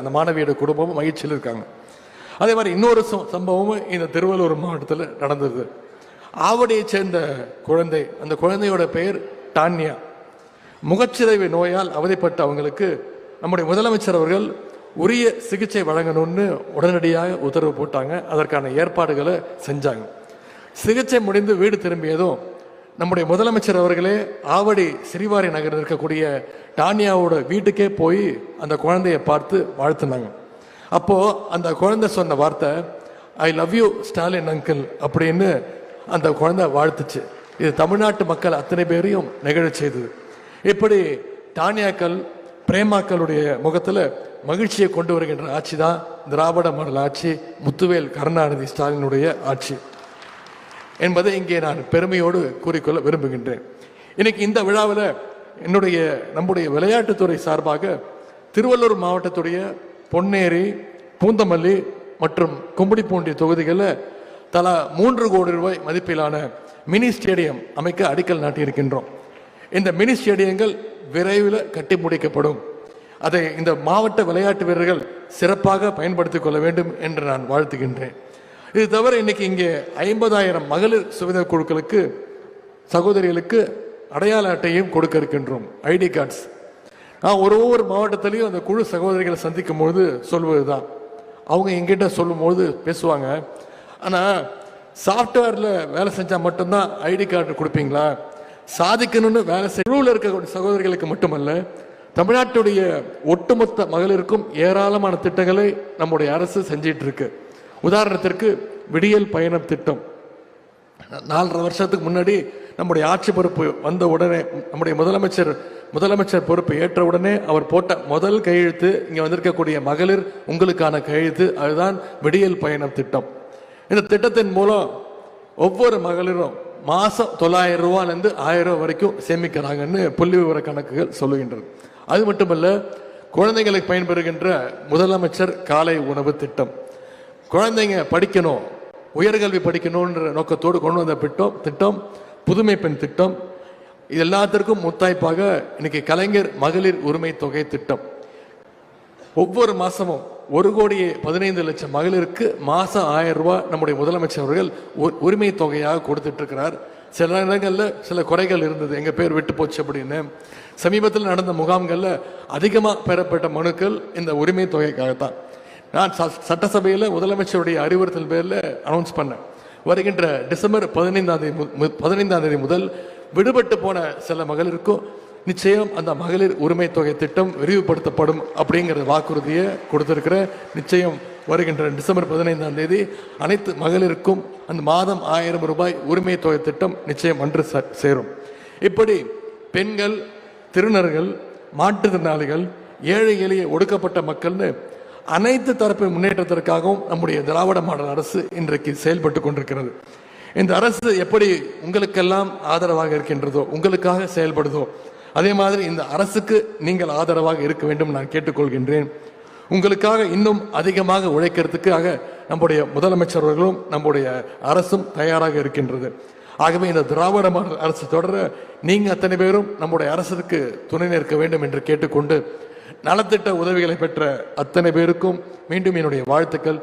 அந்த மாணவியோட குடும்பமும் மகிழ்ச்சியில் இருக்காங்க. அதே மாதிரி இன்னொரு சம்பவமும் இந்த திருவள்ளூர் மாவட்டத்தில் நடந்தது. ஆவடியை சேர்ந்த குழந்தை, அந்த குழந்தையோட பெயர் டான்யா. முகச்சிதைவு நோயால் அவதிப்பட்ட அவங்களுக்கு நம்முடைய முதலமைச்சர் அவர்கள் உரிய சிகிச்சை வழங்கணும்னு உடனடியாக உத்தரவு போட்டாங்க. அதற்கான ஏற்பாடுகளை செஞ்சாங்க. சிகிச்சை முடிந்து வீடு திரும்பியதும் நம்முடைய முதலமைச்சர் அவர்களே ஆவடி சிறிவாரி நகரில் இருக்கக்கூடிய டானியாவோட வீட்டுக்கே போய் அந்த குழந்தைய பார்த்து வாழ்த்துனாங்க. அப்போ அந்த குழந்தை சொன்ன வார்த்தை, I love you Stalin uncle அப்படின்னு அந்த குழந்தை வாழ்த்துச்சு. இது தமிழ்நாட்டு மக்கள் அத்தனை பேரையும் நிகழச் செய்தது. இப்படி டானியாக்கள் பிரேமாக்களுடைய முகத்தில் மகிழ்ச்சியை கொண்டு வருகின்ற ஆட்சி தான் திராவிட மாடல் ஆட்சி, முத்துவேல் கருணாநிதி ஸ்டாலினுடைய ஆட்சி என்பதை இங்கே நான் பெருமையோடு கூறிக்கொள்ள விரும்புகின்றேன். இன்னைக்கு இந்த விழாவில் நம்முடைய விளையாட்டுத்துறை சார்பாக திருவள்ளூர் மாவட்டத்துடைய பொன்னேரி, பூந்தமல்லி மற்றும் கும்படிப்பூண்டி தொகுதிகளில் தலா 3 கோடி ரூபாய் மதிப்பிலான மினி ஸ்டேடியம் அமைக்க அடிக்கல் நாட்டியிருக்கின்றோம். இந்த மினி ஸ்டேடியங்கள் விரைவில் கட்டி முடிக்கப்படும். அதை இந்த மாவட்ட விளையாட்டு வீரர்கள் சிறப்பாக பயன்படுத்திக் கொள்ள வேண்டும் என்று நான் வாழ்த்துகின்றேன். இது தவிர இன்னைக்கு இங்கே 50,000 மகளிர் சுவித குழுக்களுக்கு, சகோதரிகளுக்கு அடையாள அட்டையும் கொடுக்க இருக்கின்றோம், ஐடி கார்ட்ஸ். நான் ஒவ்வொரு மாவட்டத்திலையும் அந்த குழு சகோதரிகளை சந்திக்கும் பொழுது சொல்வதுதான், அவங்க எங்கிட்ட சொல்லும்போது பேசுவாங்க, ஆனால் சாஃப்ட்வேரில் வேலை செஞ்சால் மட்டும்தான் ஐடி கார்டு கொடுப்பீங்களா? சாதிக்கணும்னு வேலை குழுவில் இருக்கக்கூடிய சகோதரிகளுக்கு மட்டுமல்ல, தமிழ்நாட்டுடைய ஒட்டுமொத்த மகளிருக்கும் ஏராளமான திட்டங்களை நம்முடைய அரசு செஞ்சிட்டு இருக்கு. உதாரணத்திற்கு விடியல் பயணம் திட்டம். 4.5 வருஷத்துக்கு முன்னாடி நம்முடைய ஆட்சி பொறுப்பு வந்த உடனே, நம்முடைய முதலமைச்சர் பொறுப்பு ஏற்ற உடனே அவர் போட்ட முதல் கையெழுத்து, இங்கே வந்திருக்கக்கூடிய மகளிர் உங்களுக்கான கையெழுத்து, அதுதான் விடியல் பயணம் திட்டம். இந்த திட்டத்தின் மூலம் ஒவ்வொரு மகளிரும் மாதம் 900 ரூபாயிலிருந்து 1000 ரூபா வரைக்கும் சேமிக்கிறாங்கன்னு புள்ளி விவர கணக்குகள் சொல்லுகின்றது. அது மட்டுமல்ல, குழந்தைகளுக்கு பயன்பெறுகின்ற முதலமைச்சர் காலை உணவு திட்டம். குழந்தைங்க படிக்கணும், உயர்கல்வி படிக்கணுன்ற நோக்கத்தோடு கொண்டு வந்த திட்டம் புதுமை பெண் திட்டம். இது எல்லாத்திற்கும் முத்தாய்ப்பாக இன்னைக்கு கலைஞர் மகளிர் உரிமை தொகை திட்டம். ஒவ்வொரு மாசமும் 1,15,00,000 மகளிருக்கு மாசம் 1000 ரூபாய் நம்முடைய முதலமைச்சர் அவர்கள் உரிமை தொகையாக கொடுத்துட்டு இருக்கிறார். சில இடங்களில் சில குறைகள் இருந்தது, எங்க பேர் விட்டு போச்சு அப்படின்னு. சமீபத்தில் நடந்த முகாம்களில் அதிகமாக பெறப்பட்ட மனுக்கள் இந்த உரிமை தொகைக்காகத்தான். நான் சட்டசபையில் முதலமைச்சருடைய அறிவுறுத்தல் பேரில் அனௌன்ஸ் பண்ணேன், வருகின்ற டிசம்பர் 15ஆம் தேதி முதல் விடுபட்டு போன சில மகளிருக்கும் நிச்சயம் அந்த மகளிர் உரிமை தொகை திட்டம் விரிவுபடுத்தப்படும் அப்படிங்கிற வாக்குறுதியை கொடுத்திருக்கிற. நிச்சயம் வருகின்ற டிசம்பர் 15ஆம் தேதி அனைத்து மகளிருக்கும் அந்த மாதம் 1000 ரூபாய் உரிமை தொகை திட்டம் நிச்சயம் அன்று சேரும். இப்படி பெண்கள், திருநர்கள், மாற்றுத்திறனாளிகள், ஏழை எளிய ஒடுக்கப்பட்ட மக்கள்னு அனைத்து தரப்பு முன்னேற்றத்திற்காகவும் நம்முடைய திராவிட மாடல் அரசு இன்றைக்கு செயல்பட்டு கொண்டிருக்கிறது. இந்த அரசு எப்படி உங்களுக்கெல்லாம் ஆதரவாக இருக்கின்றதோ, உங்களுக்காக செயல்படுதோ, அதே மாதிரி இந்த அரசுக்கு நீங்கள் ஆதரவாக இருக்க வேண்டும் நான் கேட்டுக்கொள்கின்றேன். உங்களுக்காக இன்னும் அதிகமாக உழைக்கிறதுக்காக நம்முடைய முதலமைச்சர்களும் நம்முடைய அரசும் தயாராக இருக்கின்றது. ஆகவே இந்த திராவிட மாடல் அரசு தொடர நீங்க அத்தனை பேரும் நம்முடைய அரசுக்கு துணை நிற்க வேண்டும் என்று கேட்டுக்கொண்டு, நலத்திட்ட உதவிகளை பெற்ற அத்தனை பேருக்கும் மீண்டும் என்னுடைய வாழ்த்துக்கள்.